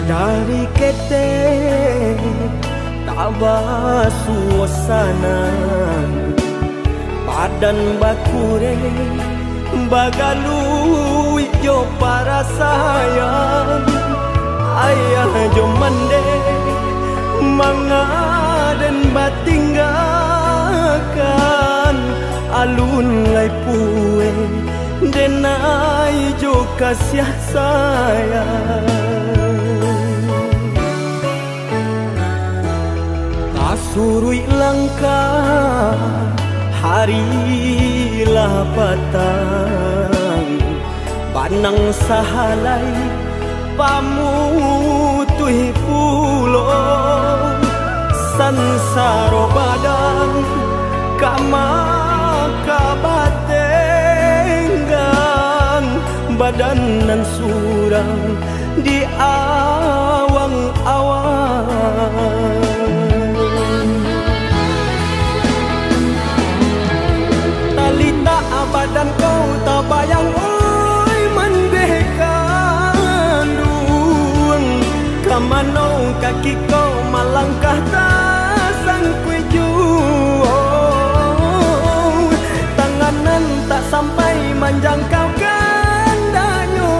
Sadari kete tabah suasana, badan bakure bagalui jo para sayang. Ayah jo mande mangaden batinggakan alun lai pue denai jo kasih sayang. Surui langkah harilah patang, banang sahalai pamutuhi pulo sansaro badang kama kabatenggang badan nan surang di awang-awang. Badan kau tak bayang, oi mendehkan duang. Kamanau kaki kau malangkah tak sangkui juang. Tanganan tak sampai menjangkau gandanya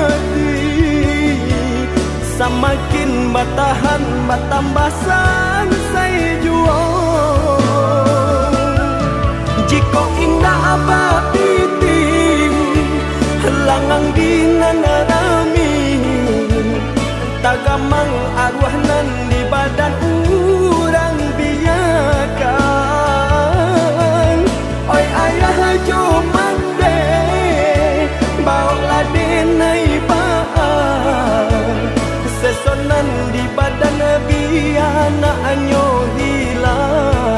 hati. Semakin batahan batambah sansai juang. Jika indah apa piting langang dinanarami, tagamang arwah nan di badan urang biakan. Oi ayah jo mande bawa denai baan, sesonan di badan biana anyo hilang.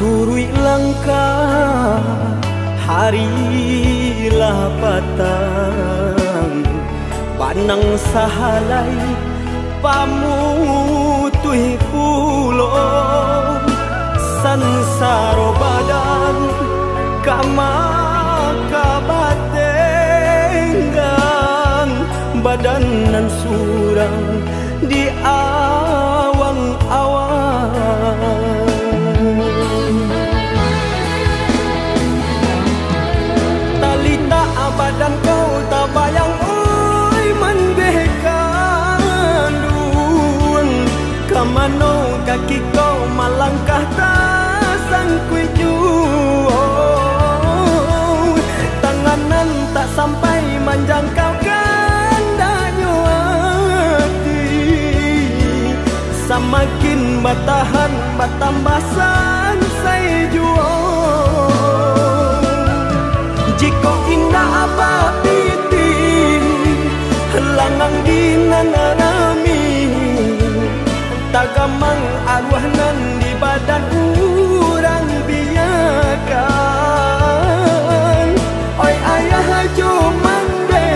Surui langkah harilah patang, banang sahalai pamutuhi pulo sansaro badan kama kabatenggang badan nan surang di awang-awang. Badan kau tak bayang, oi mendehkan duang. Kamanau kaki kau malangkah tak sangkui juang. Tanganan tak sampai menjangkau gandanya hati. Semakin batahan batambah sansai juang. Jika indah apa piting langang dinanarami, tagamang arwah nan di badan urang biakan. Oi ayah jo mande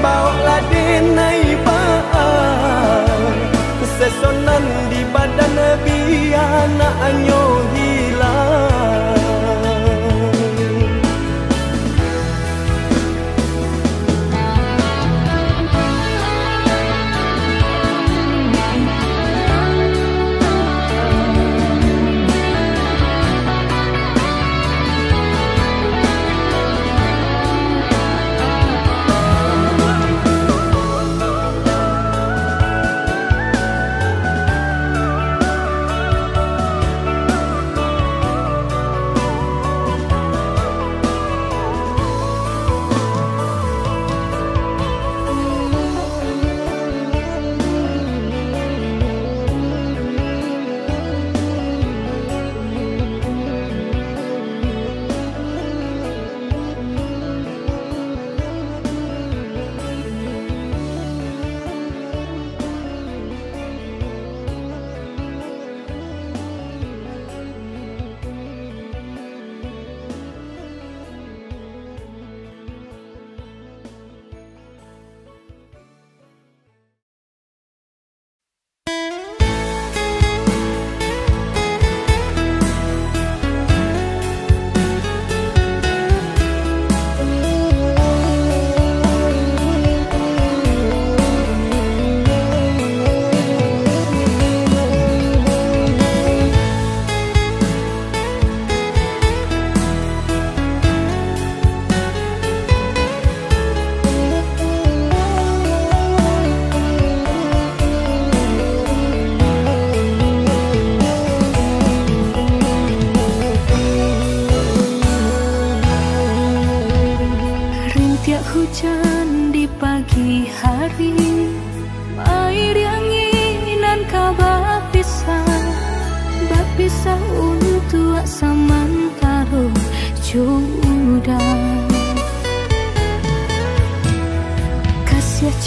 bawa denai baan, sesonan di badan biana anyo hilang.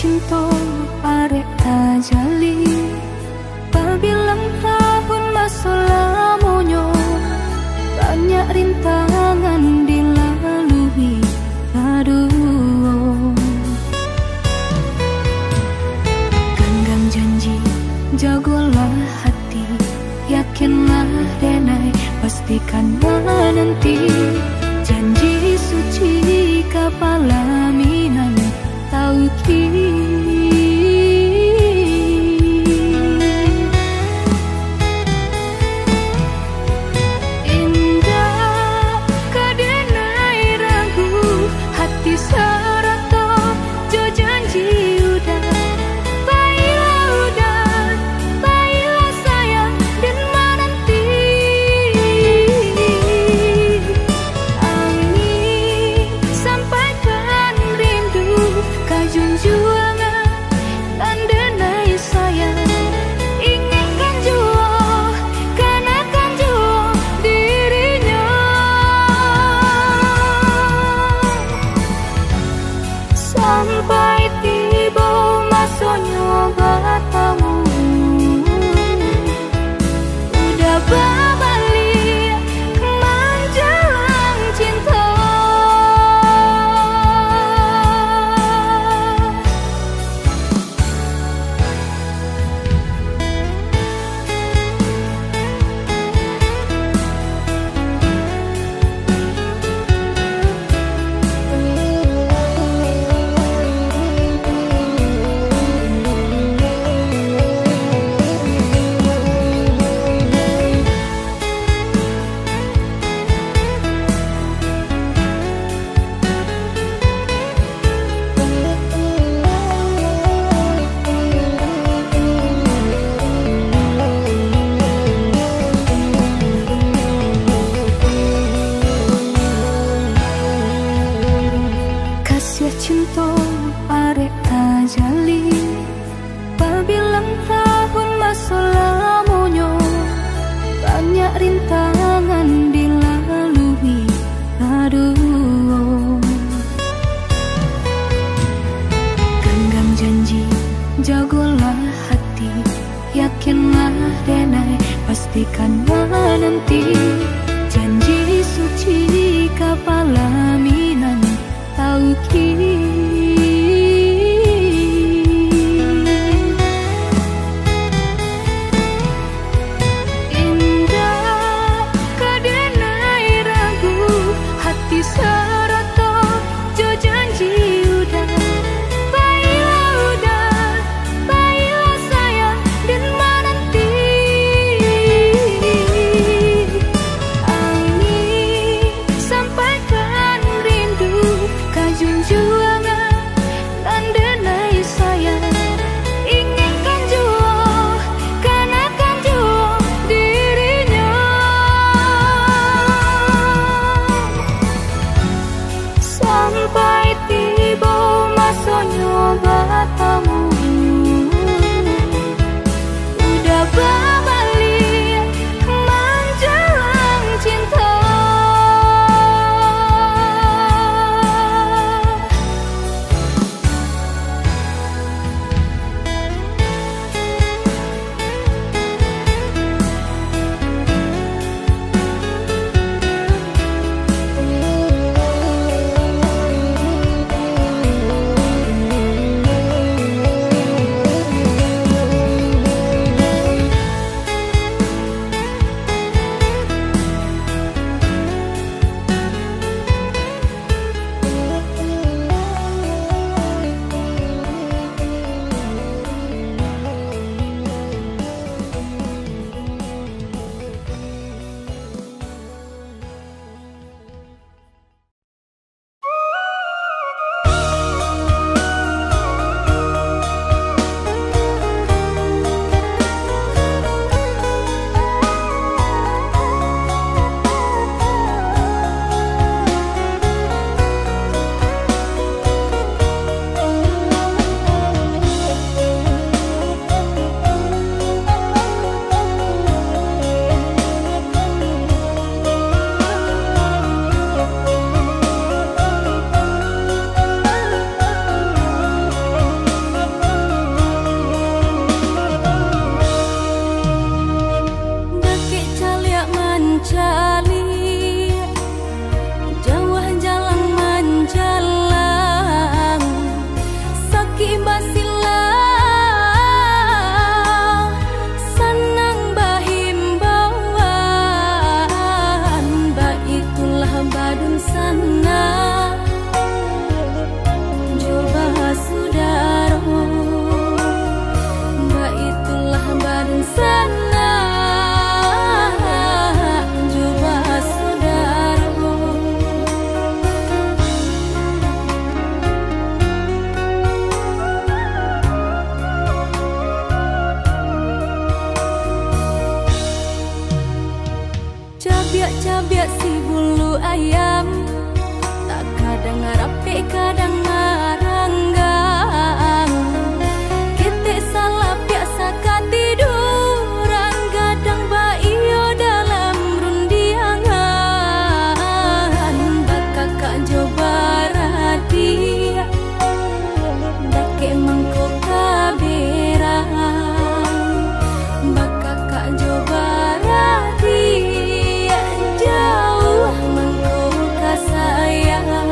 cinta arek tajali pabilang tahun masa lamonyo banyak rintangan dilalui. Aduh, genggam janji jagolah hati, yakinlah denai pastikan menanti janji suci kapalaminan tauki. Indah kadenai ragu hati serata jo janji udah. Baiklah sayang dan menanti angin sampaikan rindu kajunjuangan dan denai sayang inginkan jua kanakan jua dirinya sampai tiba masanya bertemu udah berbalik menjelang cinta. Kasih cinta arek tajali pabilang tahun masa lamonyo banyak rintangan dilalui. Aduh, genggam janji jagolah hati, yakinlah denai pastikan menanti janji suci kapalaminan tauki. Indah kadenai ragu hati serata jo janji udah. Baiklah sayang dan menanti angin sampaikan rindu kajunjuan biak si bulu ayam, tak kadang rapi kadang maranggang. Kita salah biasa katiduran, gadang baio dalam rundiangan. Bakakak coba radia, dake mangko kaberang. Bakakak coba radia, jauh mangko kasayang.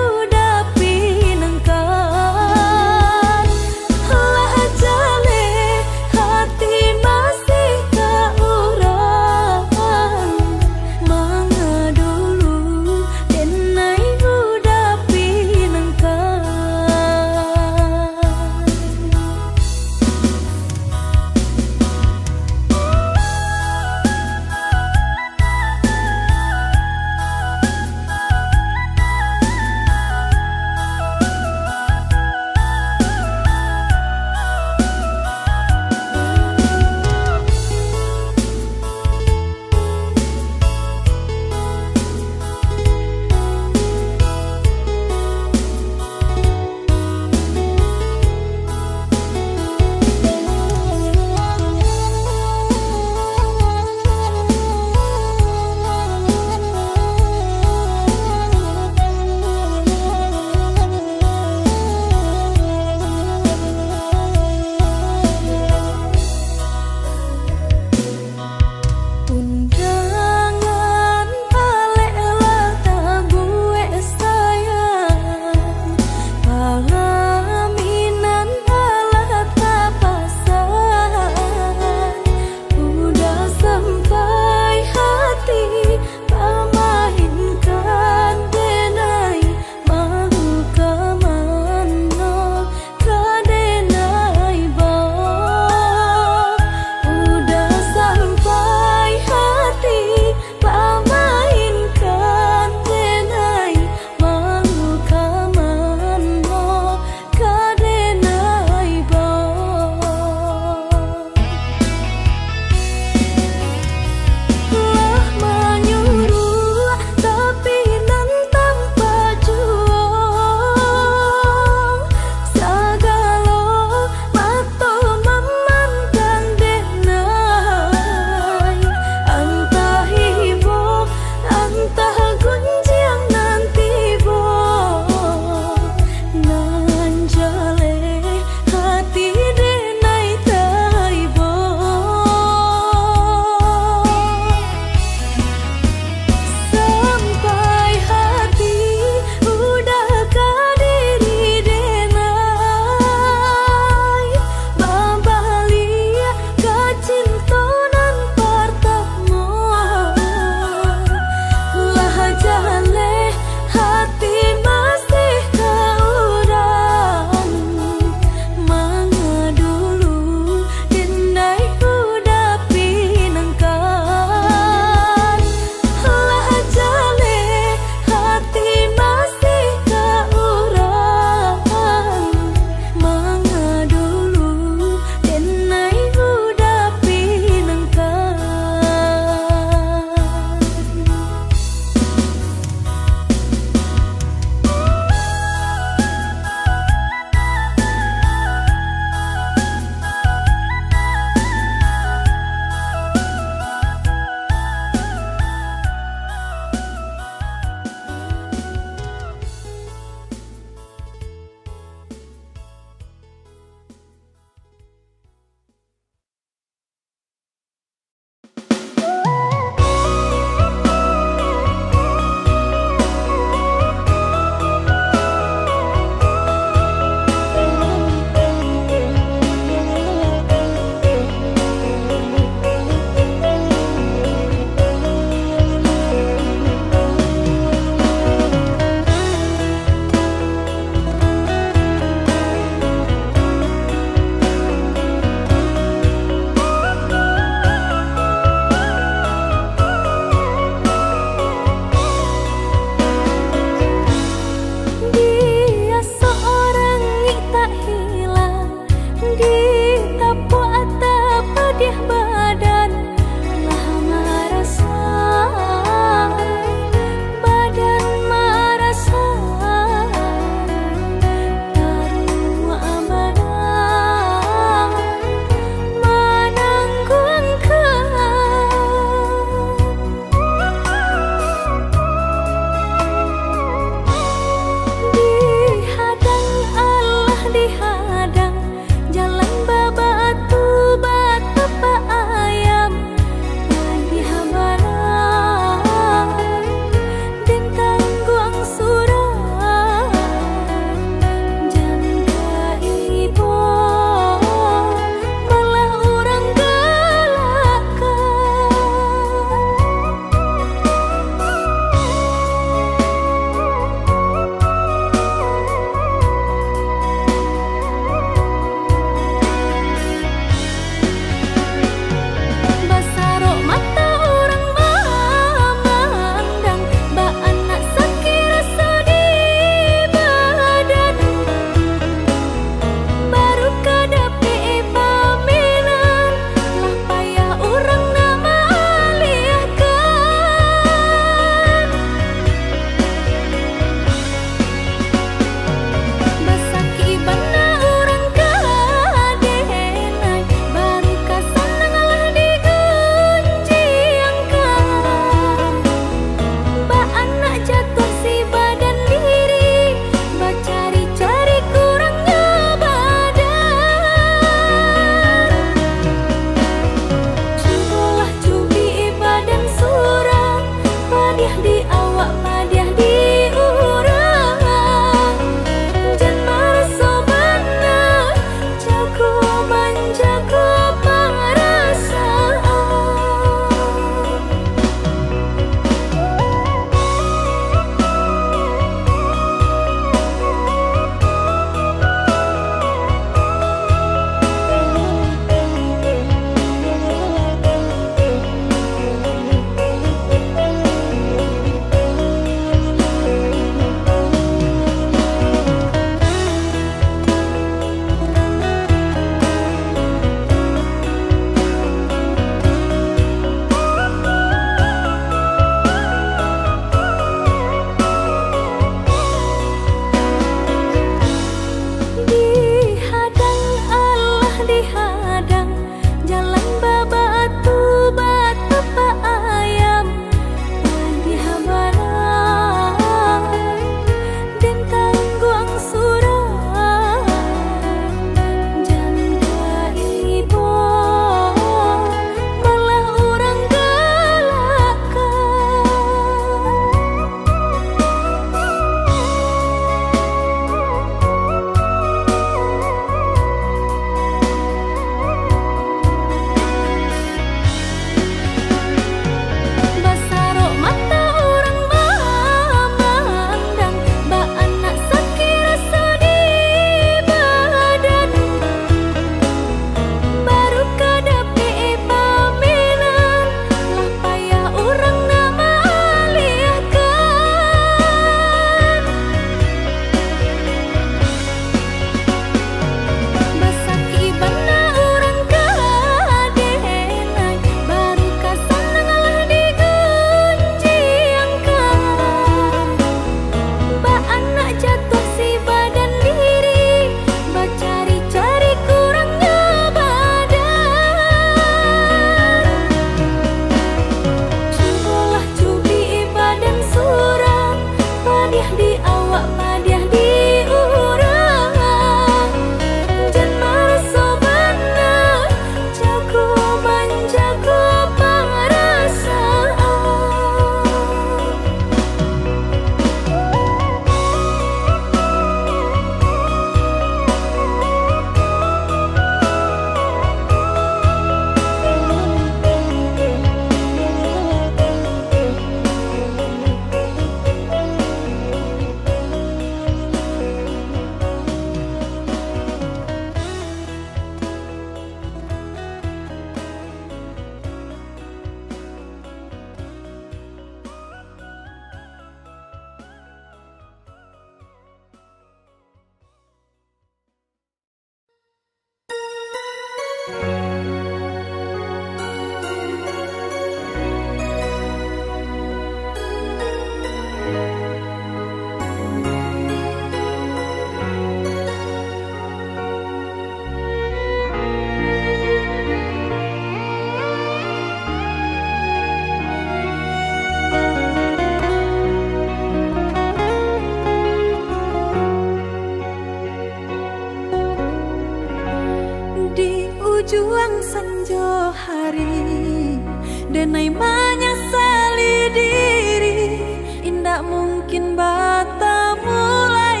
denai menyesali diri, indak mungkin bata mulai.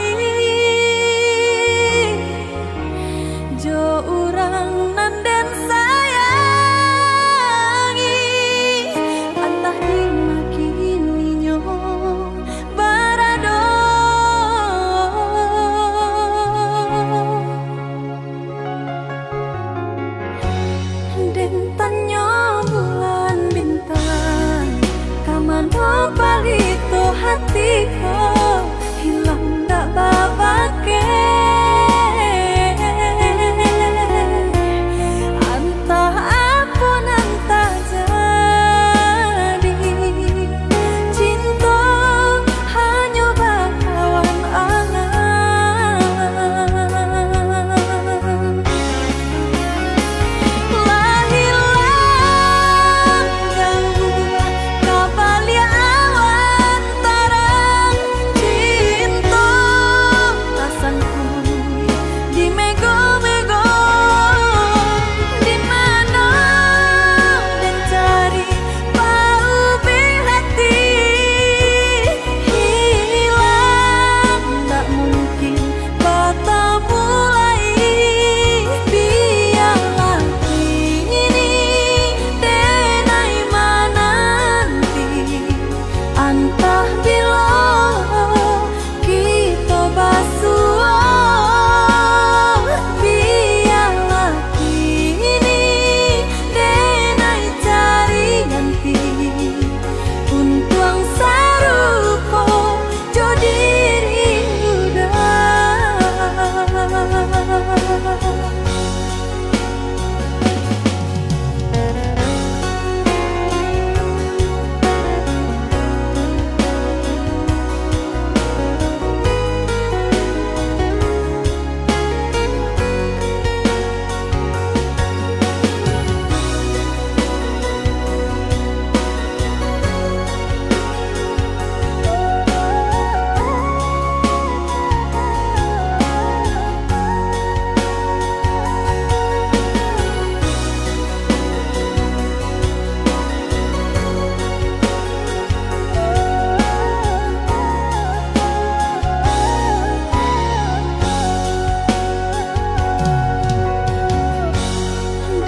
Jo urang nanden sayangi, antah dimakini nyo barado. Den tanyo bulan bintang, kamano palito hatiku, hilang dak babake. Antah apun antah jadi, cinta hanya bakawan angan. Lahilang jauh kabalia awan tarang, cinta rasaku di mego-mego. Di mana dan cari paubi hati, hilang tak mungkin bata mulai. Biarlah ini denai menanti, antah bila kita basuh. Biarlah ini denai cari ganti, untuang sarupo jo diri udah.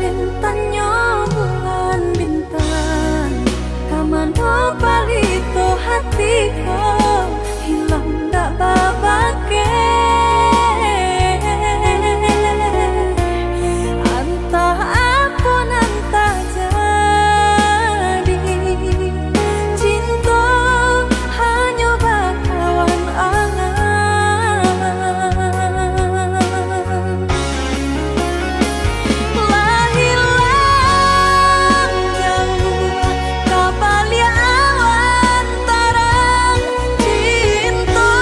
Den tanyo bulan bintang, kamano palito hatiku, hilang dak babake. Antah apun antah jadi, cinta hanya bakawan angan. Lahilang jauh kabalia awan tarang, cinta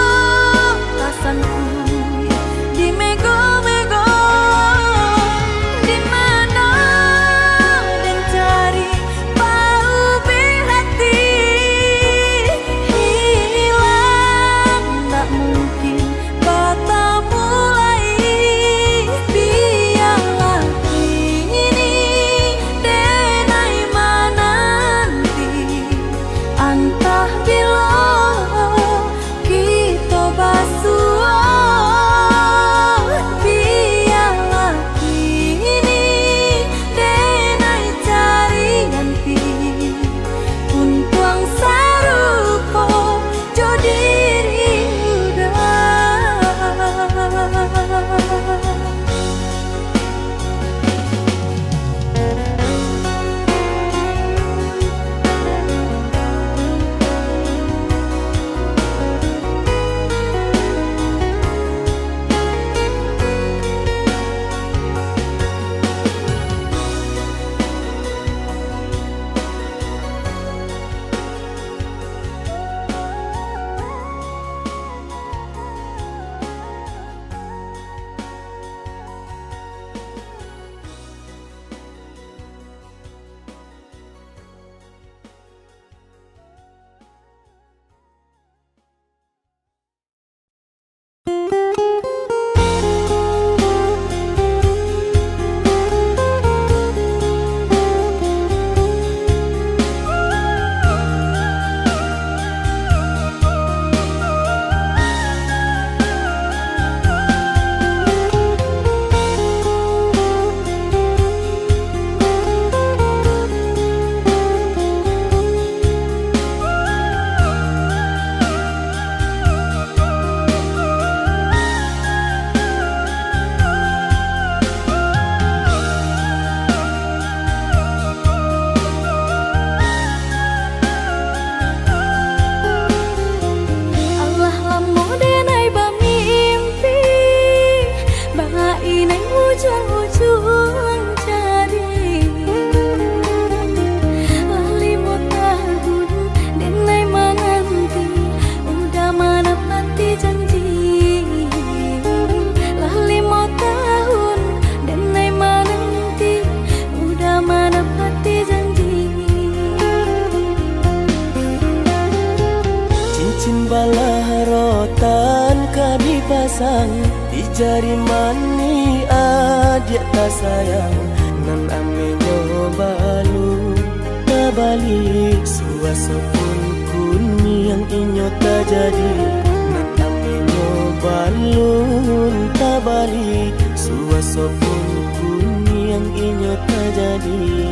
Balah rotan ka dipasang di jari mani adik tak sayang nan amenyo balu tak balik suaso pun kuni yang inyo tak jadi nan amenyo balun tak balik suaso pun kuni yang inyo tak jadi.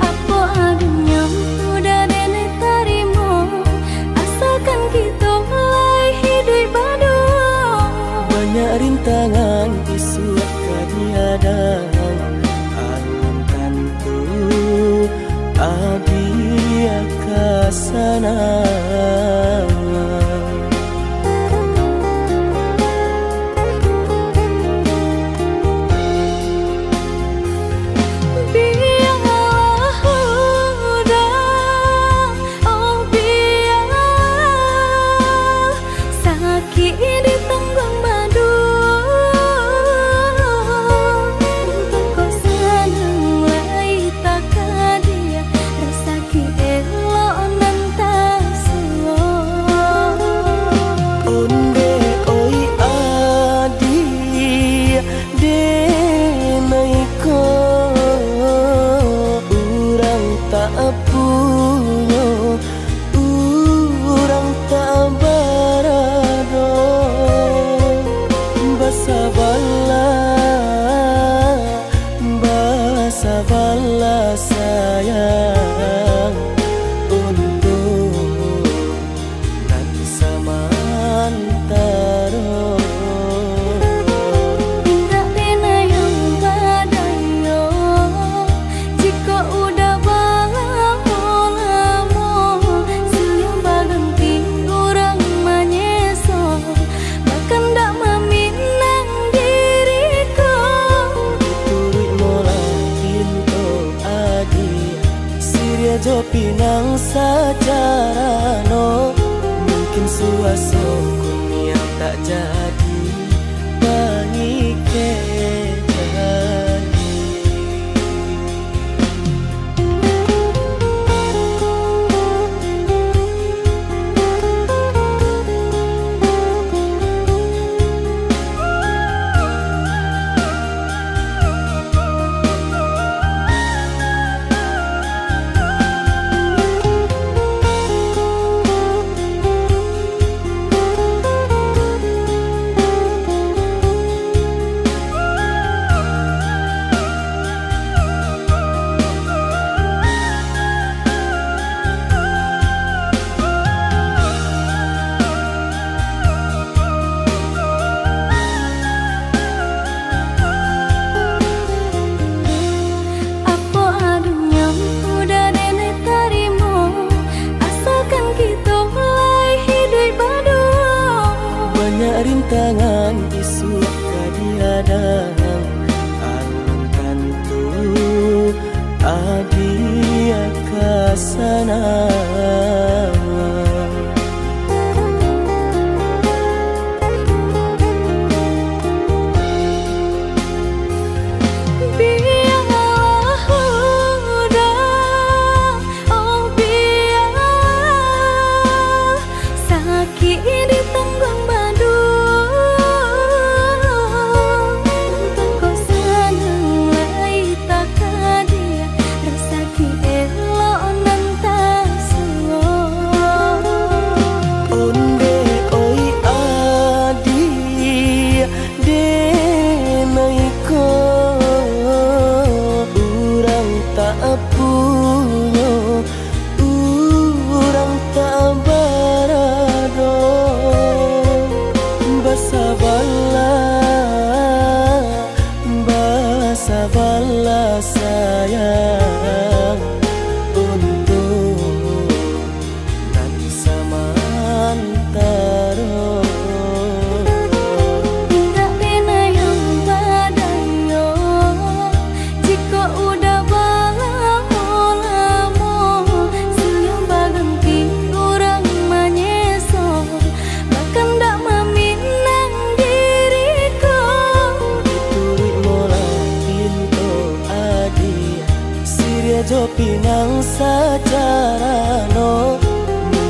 Apa adanya udah nenek tarimo asalkan kita mulai hidup baru. Banyak rintangan isu kadiadang alun tentu adia kasana. Bala sayang untuk nan samantaro. Tidak pena yang badayo jika udah lamo siang baganti orang manyeso bahkan tak meminang diriku. Turut mola Siria jo pinang secara no mungkin suaso kun yang tak jadi pangike jadi. Rintangan isu kadiadang alun tentu adia kasana.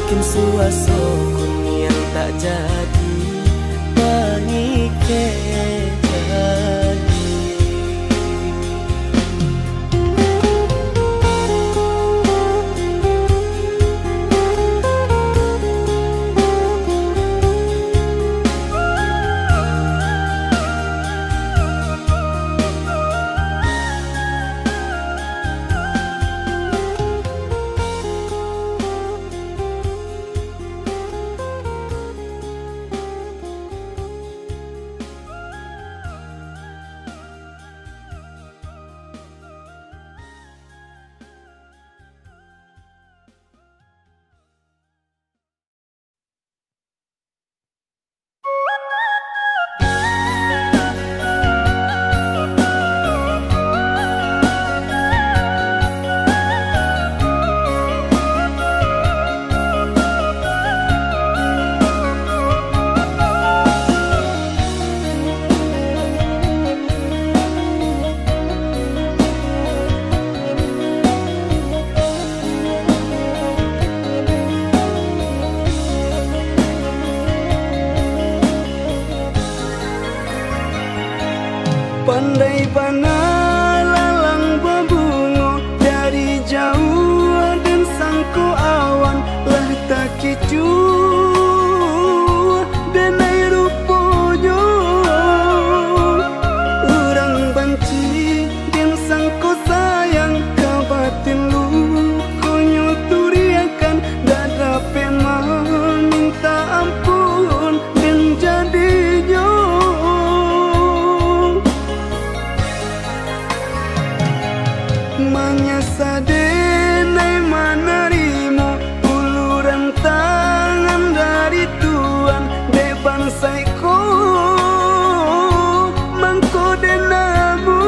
bikin suasana yang tak jadi pangike jadi. Pandai panah lalang berbunga dari jauh dan sangku awan lah tak kicu dan air ruponya orang banci dan sangku sayang kabatin lu konyo turiakan dah dapat minta ampun dan jadinya manyasa denai manarimu uluran tangan dari Tuhan depan saiko mangko denamu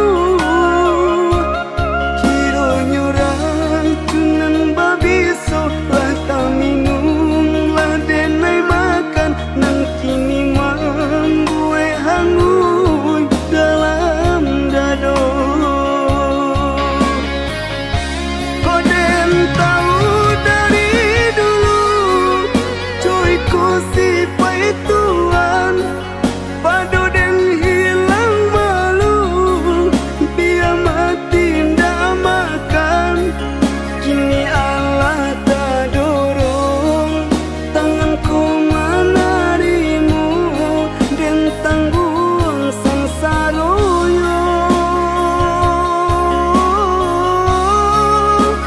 kiro nyurang cunan babiso lah tak minum lah denai makan nang kini mambuwe hangun dalam dado. Tuhan padu dan hilang malu biar mati ndak makan kini Allah tak dorong tanganku menarimu dan tanggung sansaroyo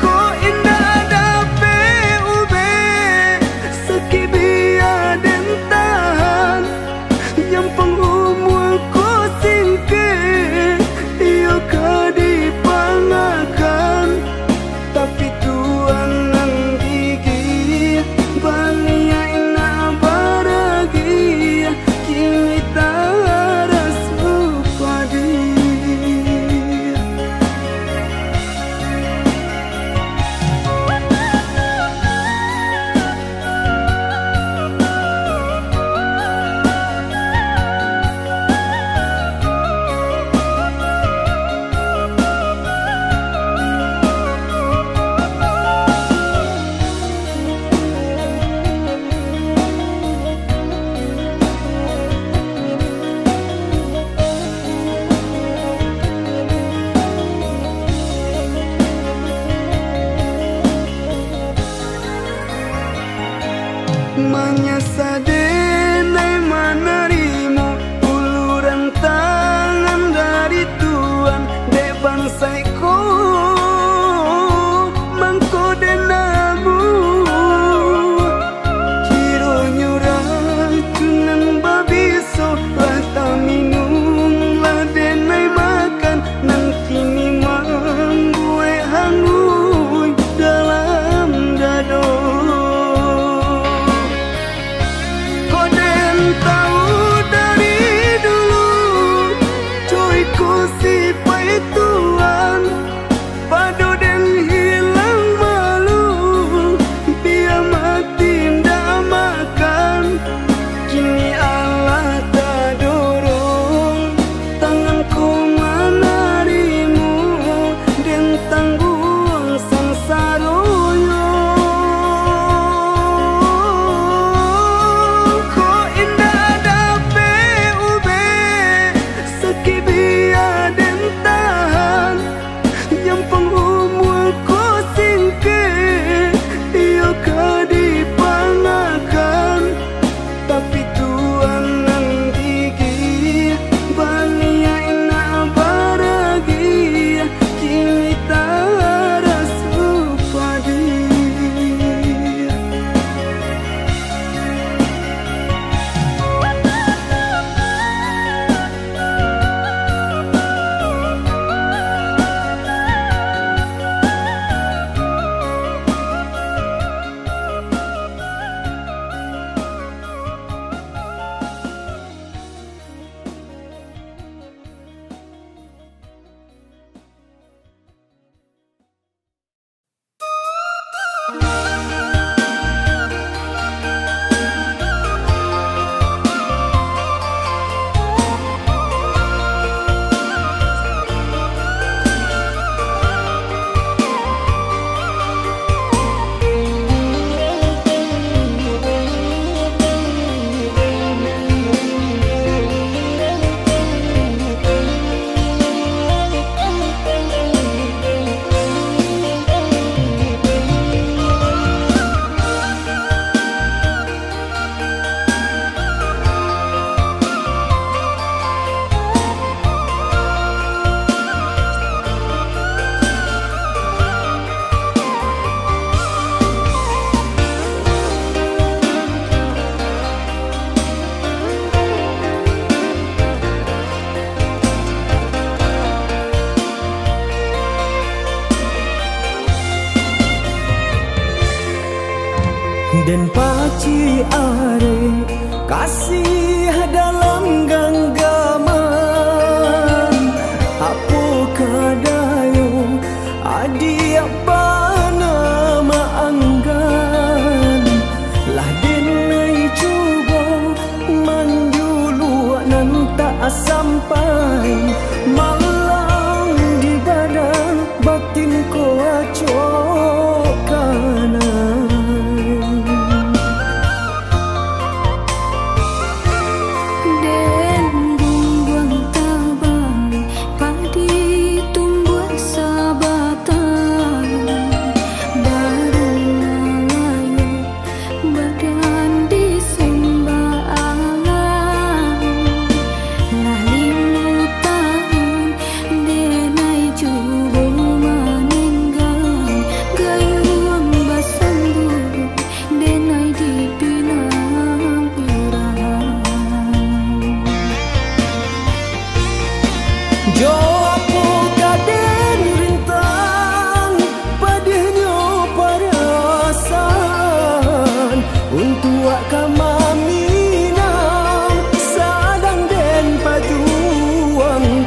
kok indah dape ube sekibia dan tahan yang pengumur ko singke iyo kadipangakan tapi Tuhan nang gigit bania ina baragia kini tak rasu padir. Manyasa denai manarimu uluran tangan dari Tuhan depan saiko mangko denamu kiro nyurang cunan babiso lah tak minum lah denai makan nang kini mambuwe hangun dalam dado. paci are kasih dalam genggaman. Apa kadayo adi apa nama anggan lah dinai cuba manjulu nan tak sampai malang di badan batin ko acok kanan. Den buang tabang padi tumbuh sabatan baru nalayo badan disembah alam lah 5 tahun denai cubo meninggal gayung basamburu denai dipinang urang. Jo aku kaden rintang padanya perasaan untuk kamaminang sadang den pajuangkan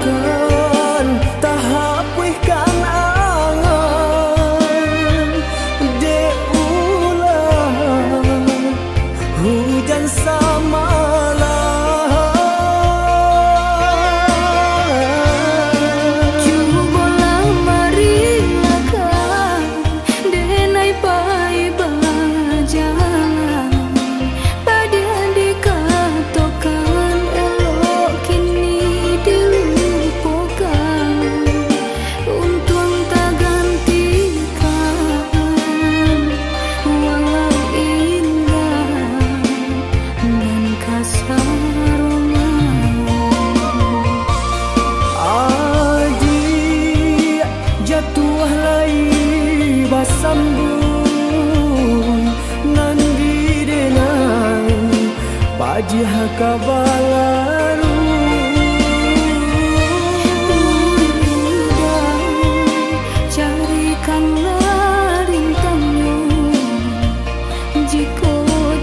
tahap wihkan angan de ulah hujan samalah. Cubolah marilakan denai pai bajalan pada dikatokan elok kini dilupakan untung tak gantikan walau indah dan kasar Adi jatuh lai basambun nan didenai paji hakabalaru. udah carikanlah rintangnya jika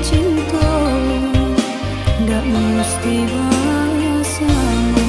cinta ndak mesti sama.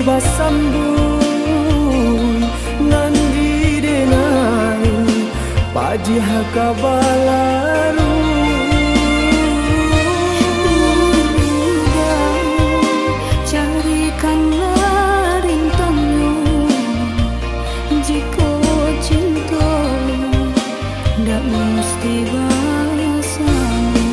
basambung nandi denai paji hakabalaru carikan rintangmu jika cinta ndak mesti bahasamu.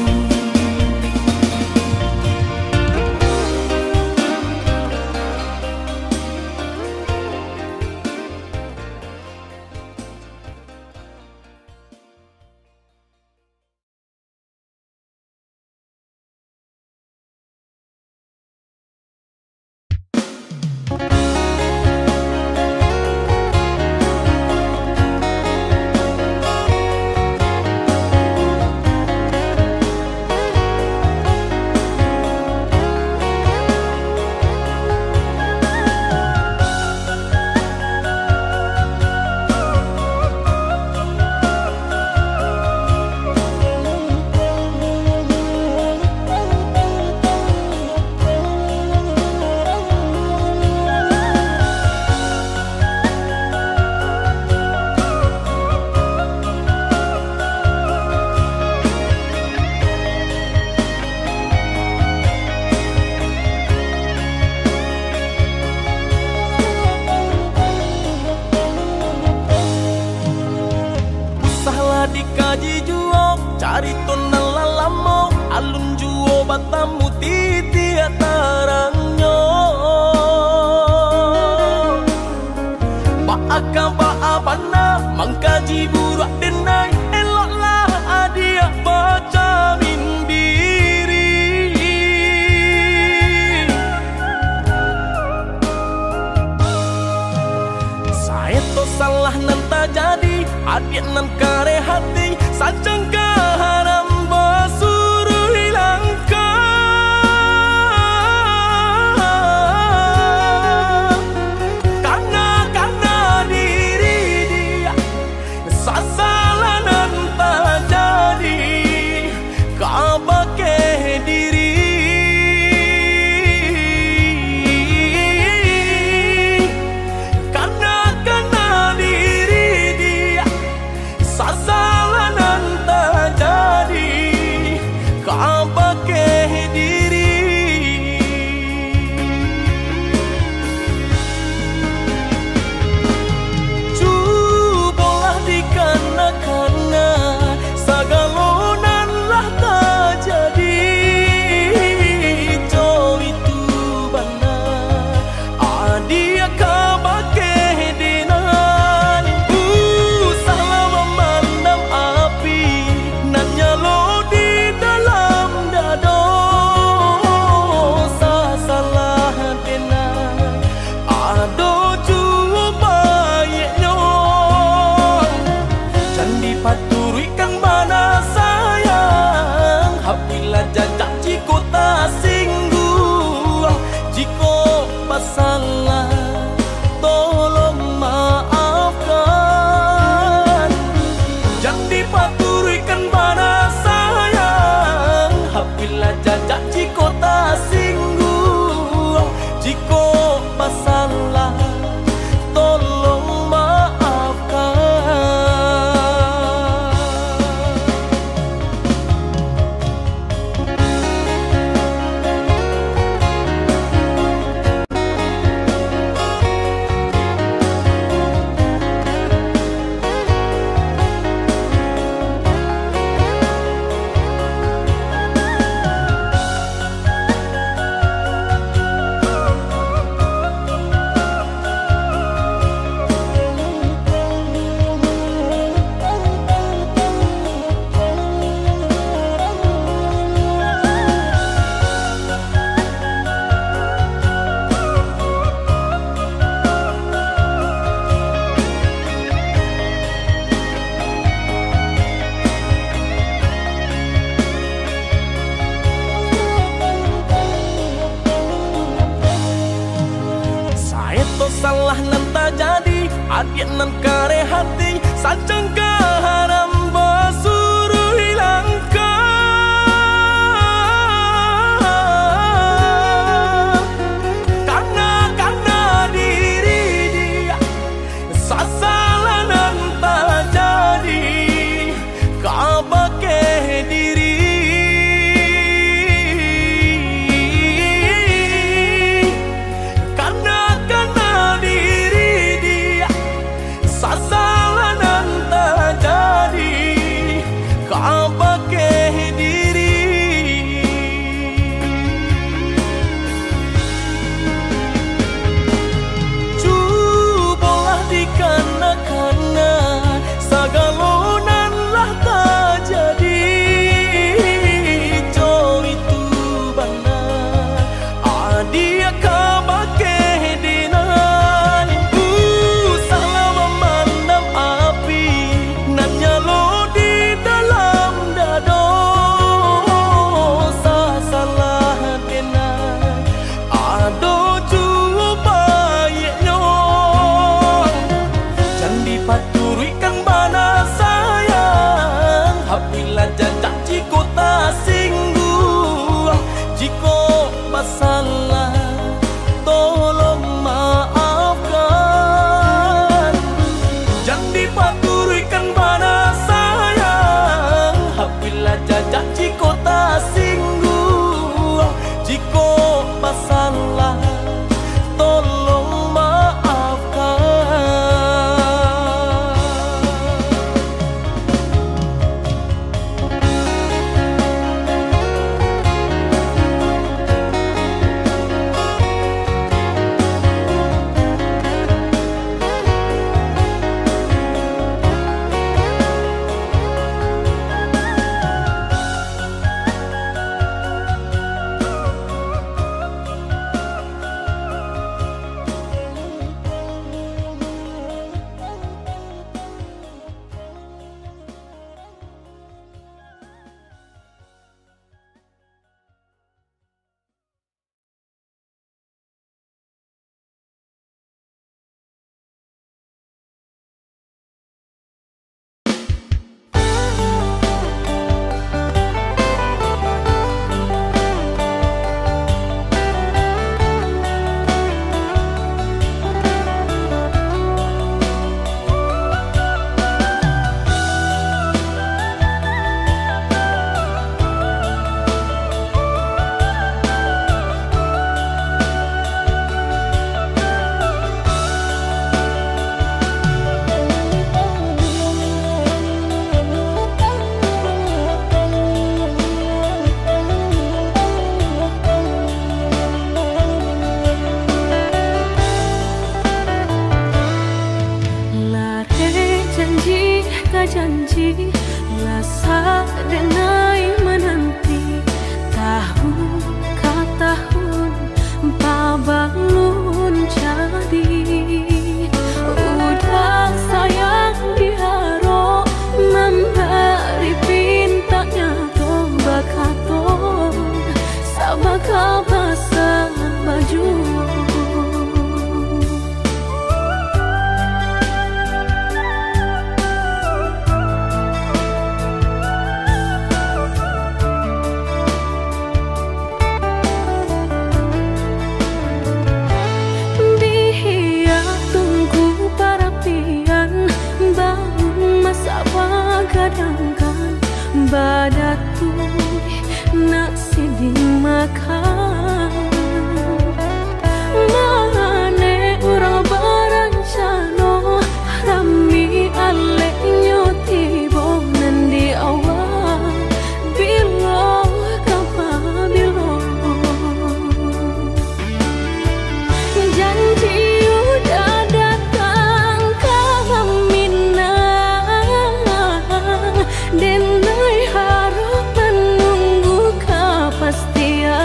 Dikaji juo cari tonal lalamo alun juo batamu titi atarangnya baaka baabana mangkaji burak denai eloklah adia baca mindiri saya to salah nan tak jadi adik nan kare hati sancang kaharam basuruh hilangkan karena diri dia sasalah nan tak jadi kau pakai diri karena diri dia sasalah nan tak jadi kau pakai diri. Cubalah dikana-kana sagalonan lah tak jadi co itu benar adia kau pakai dinan salah memandang api nan nyalo di dalam dado salah dinan ado cuba yeknyo candi paturikan mana sayang apabila jajak jiko tak singgung jiko masalah tolong maafkan candi paturikan mana sayang apabila jajak jiko tak singgung jiko masalah tolong maafkan. Salah nan tak jadi adik nan kare hati sancang kaharam basuruh hilangkan karena dia kabake dinan salah memandang api nan nyalo di dalam dado salah dinan ado cuba nyong jangan dipaturikan bana sayang apabila jajak jiko tak singgung jiko masalah tolong maafkan jangan dipaturikan bana sayang apabila jajak jiko tak singgung jiko masalah tolong maafkan. Janji rasa denai menanti tahun ke tahun pabalun jadi udah sayang diharo memberi pintanya tombak katon sabaka basah baju kadangkan badatu nak siding makan mane ura barancano rami ale nyoti bonan di awal bilo kapa bilo janji udah datang kamina denai harap menunggu kepastian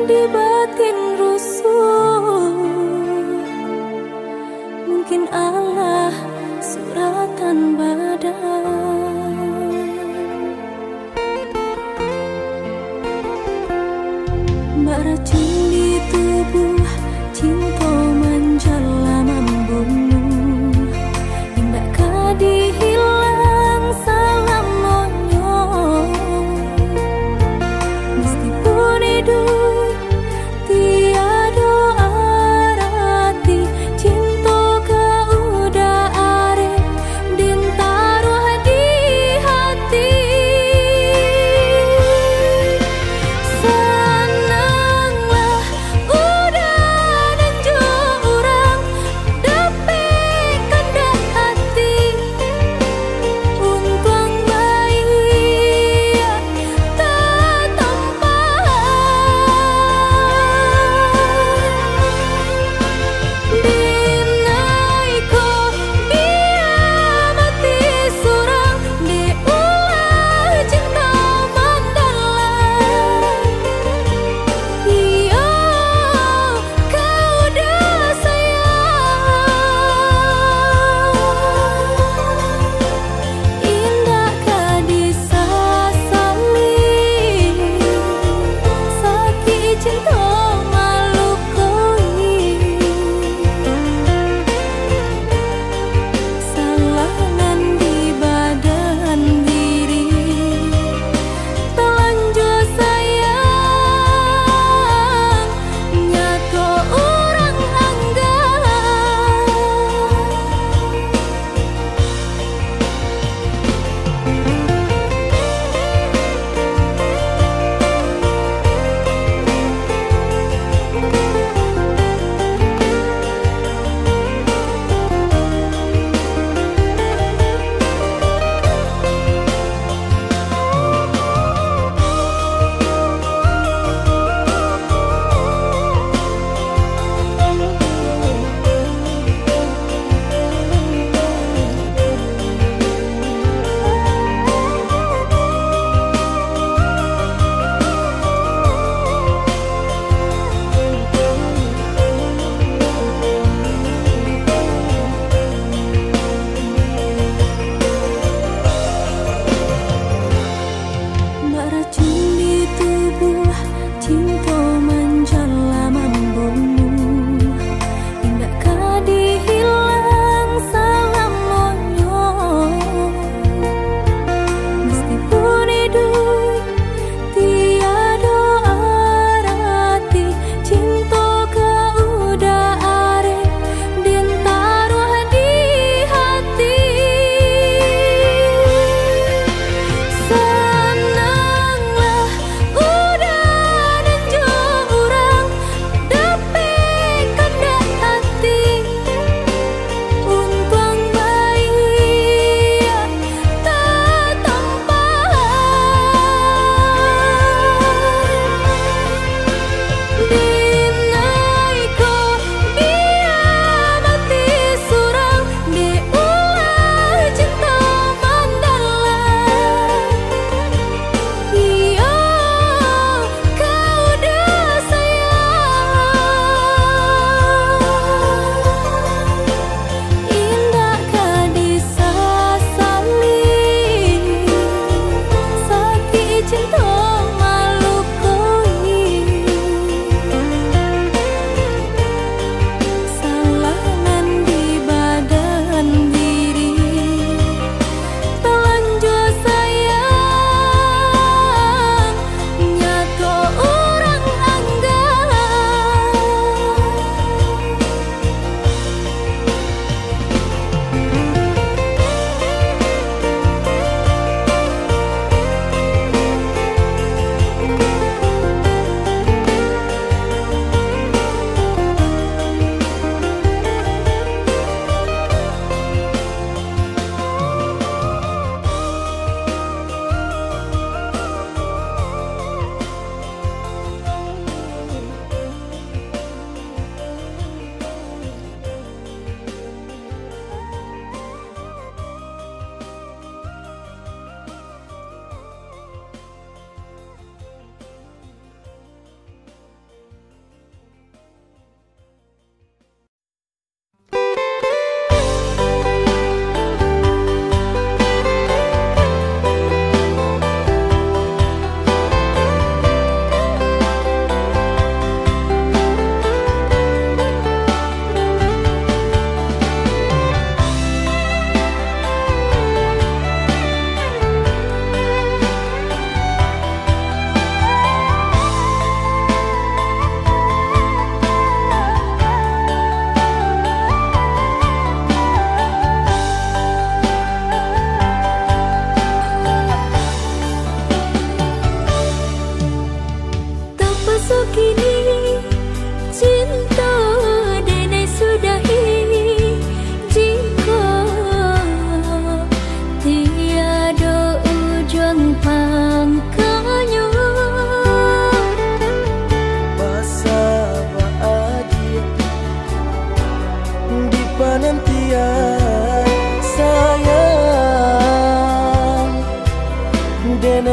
di batin rusuh. Mungkin Allah suratan badan. Mbak racun di tubuh, cinta menjala membunuh. Indah kadi hilang salam monyo. Meskipun hidup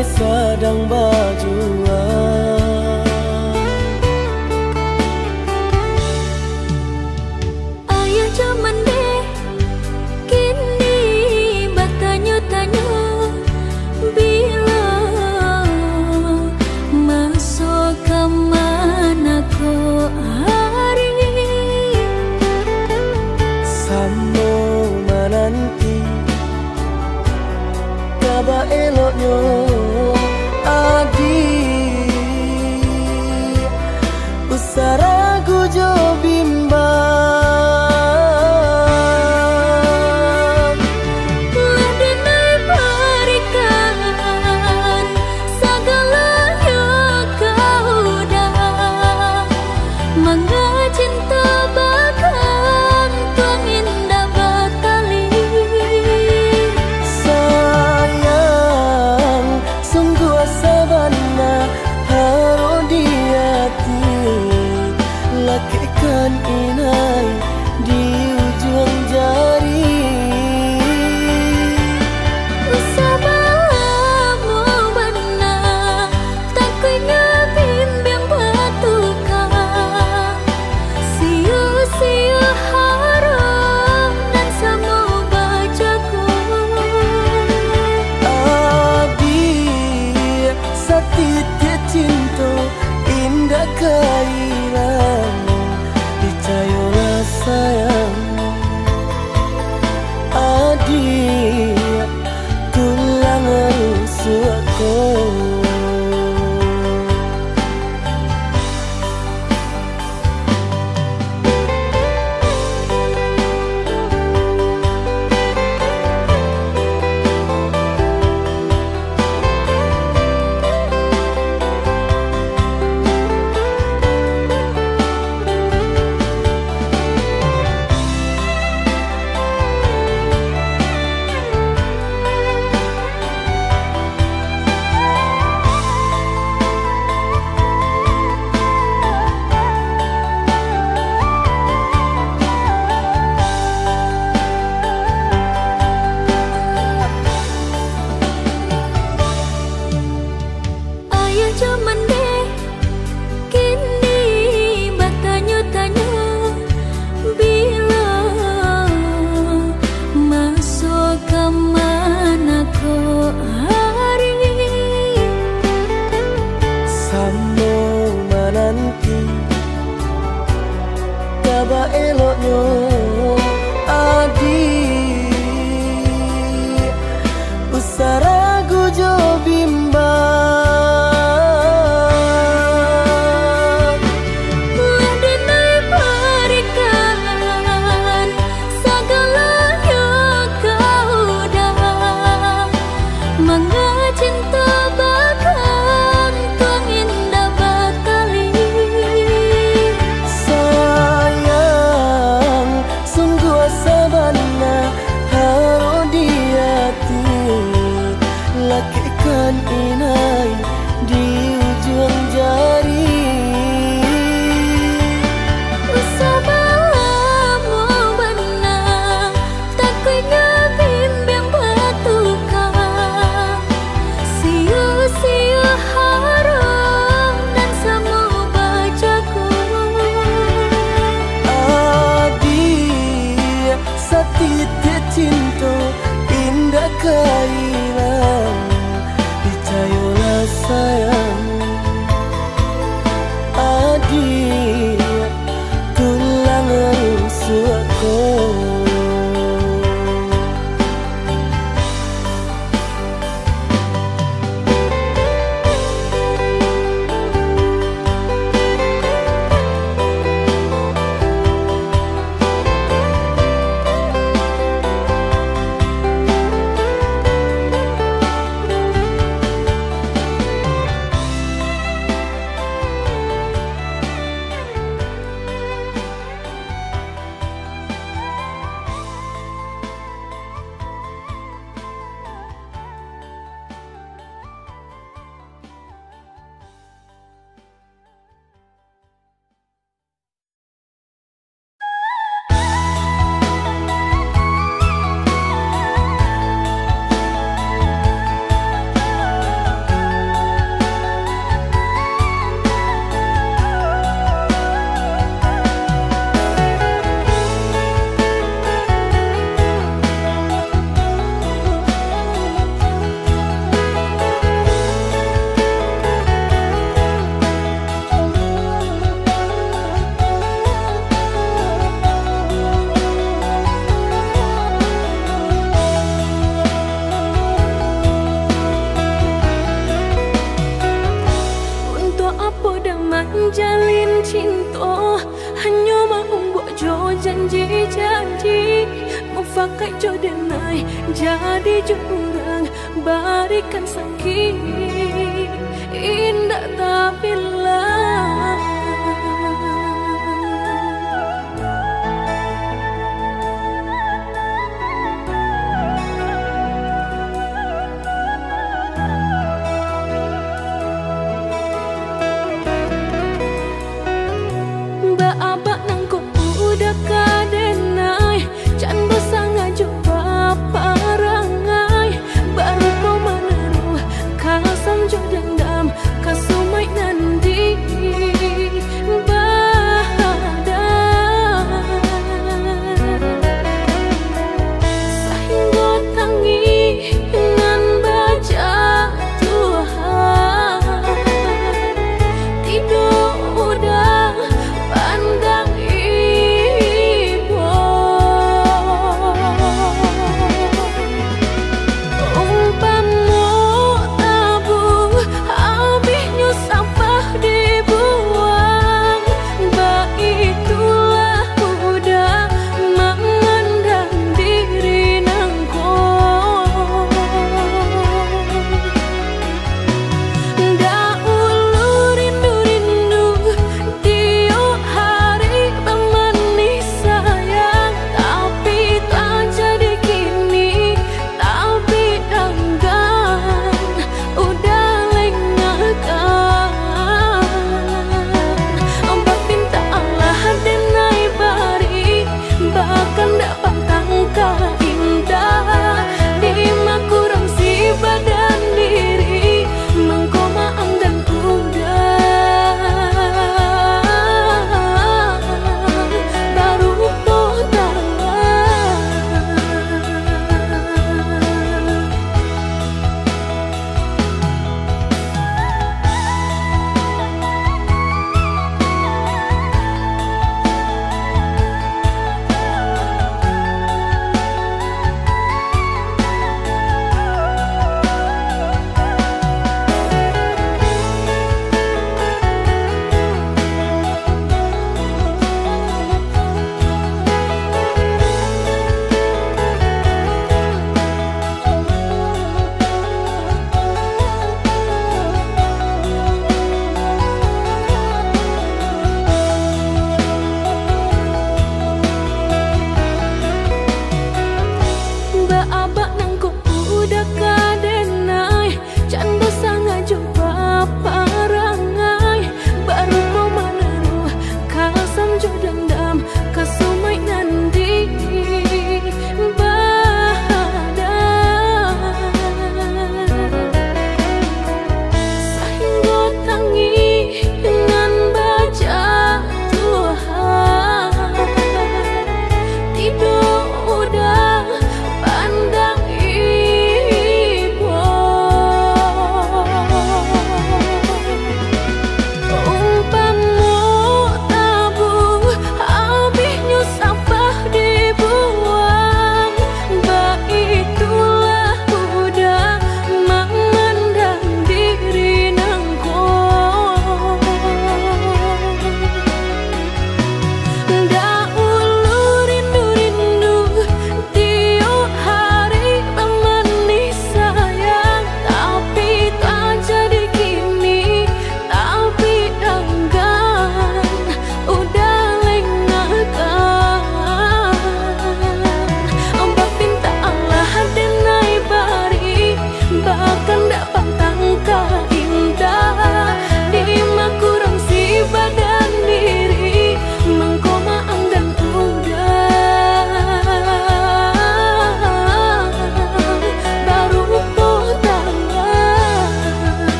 sedang berjuang. Ayah zaman deh kini bertanya-tanya bila masuk ke mana kau hari. Sambung menanti kabar eloknya adik, usah ragu jo bimbang. Lah denai berikan segalanya kau dah, mangga cinta bahkan tuang indah batali. Sayang sungguh sabana harus di hati, lakikan inai di ujung jari. Usahamu benar, takutnya bimbing bertukar, sia-sia harap dan semua bacaku. Adik setitik cinta indah kailang, percayalah sayang. Adik tulang rusukku. Ayah zaman deh kini bertanya-tanya bila masuk ke mana kau hari. Sambung menanti kabar eloknya adik, usah ragu jo bimbang. Lah denai berikan segalanya kau dah, mangga cinta bahkan tuang indah batali. Sayang sungguh sabana harus di hati, lakikan inai di ujung jari. Usahamu benar, takutnya bimbing bertukar, sia-sia harap dan semua bacaku. Adik setitik cinta indah kailang, percayalah sayang. Adik tulang rusukku. pakai jodenai jadi jurang barikan sakit indah tapi lah. Abak nangkuk udah kadenai canda sangat jumpa parangai baru kau menaruh kasam jodang dam kasumai nandi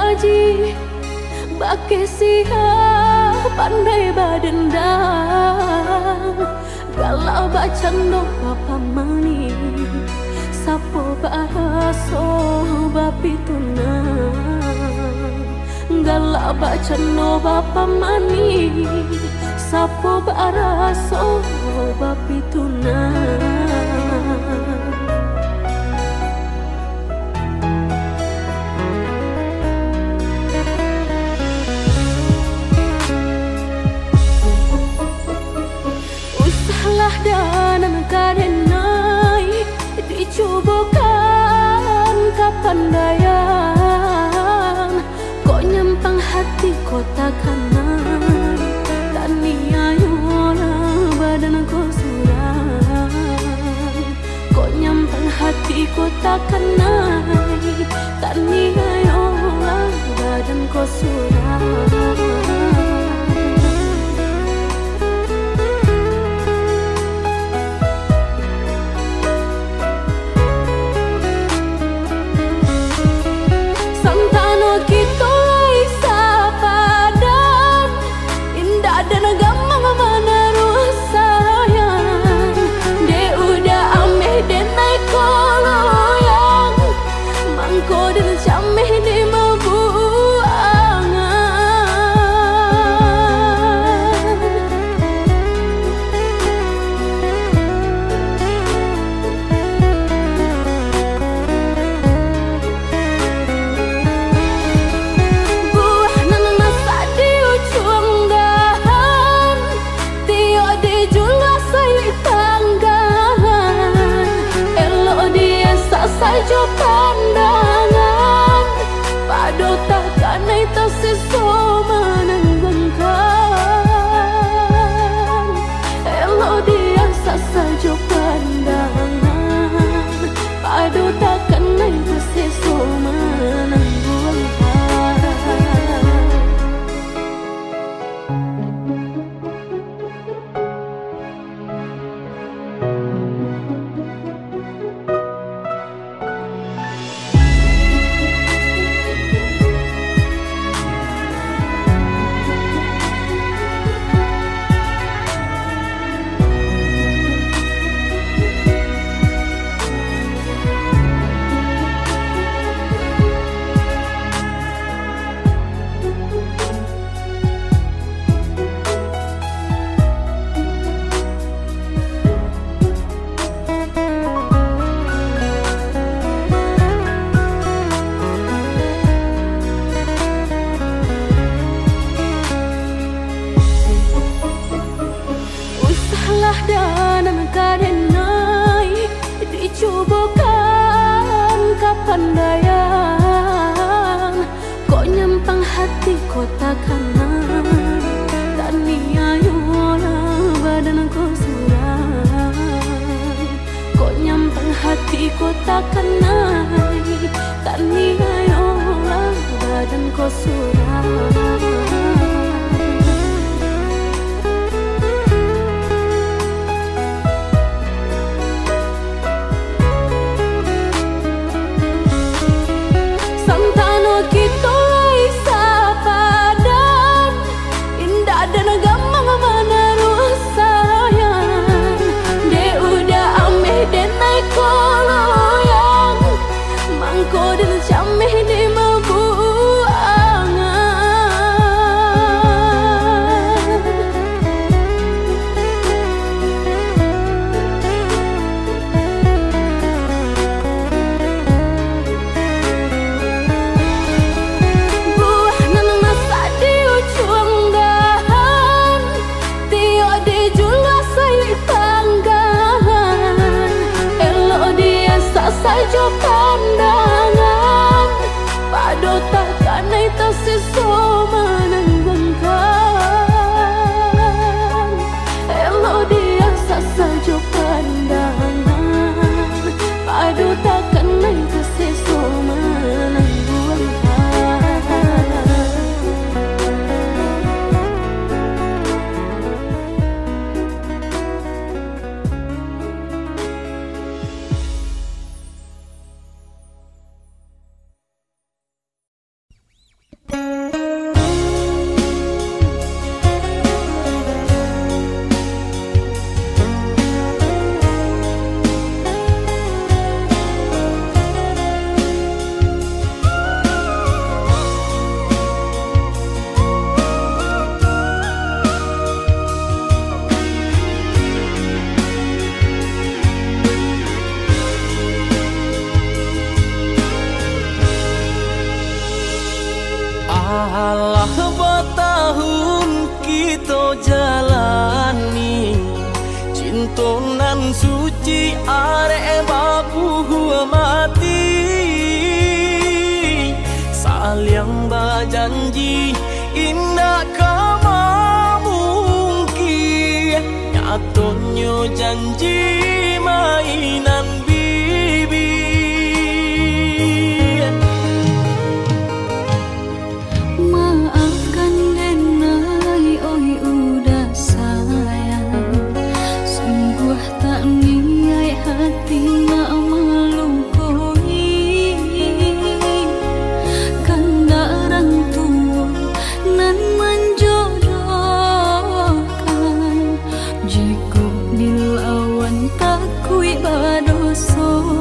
saji bake sia pandai badendang galau bacando papa mani sapo baraso bapi tunang galau bacando papa mani sapo baraso bapi tunang. Dan karenai dicobakan kapandaian kok nyampang hati kota kanan tania yola badan ko suram kok nyampang hati kota kanan tania yola badan ko suram. Saja pandangan padu takkan itu sesuatu menanggungkan elo dia saja pandangan padu takkan itu sesuatu menanggungkan. Dan karenai dicobakan kapandaian kok nyampang hati kota kanan tania yola badan ko suram kok nyampang hati kota kanan tania yola badan ko suram. Saja pandangan padu takkan itu sesuatu menanggungkan elo dia saja pandangan padu takkan itu sesuatu menanggungkan. jalani cinta nan suci arek babu mati saling berjanji indah kama mungkin nyatanya janji mainan bibi. Maafkan denai oi udah sayang, sungguh tak niat hati nak melukai. Kanda orang tua nan menjodohkan, jika dilawan takui badoso.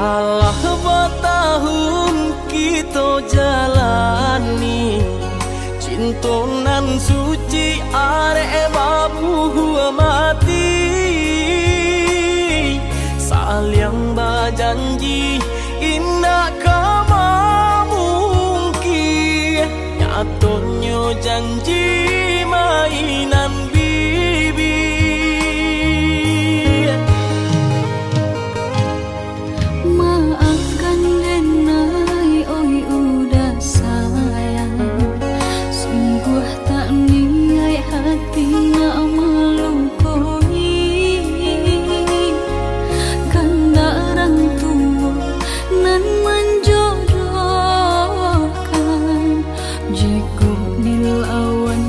Allah bertahun kita jalani cinta nan suci arek babu mati saling berjanji indah kama mungkin nyatanya janji mainan bibi. Maafkan denai oi udah sayang, sungguh tak niat hati nak melukai. Kanda orang tua nan menjodohkan, jika dilawan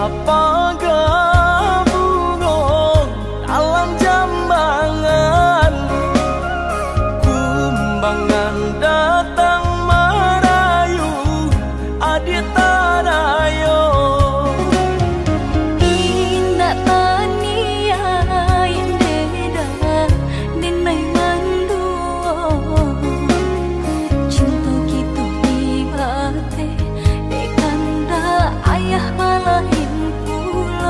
bungo dalam jambangan, kumbangan datang merayu adik tadayo. Indah tania yang beda dinai manduo, cinta gitu di bate dekanda ayah malahin pulo.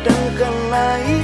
dan kanai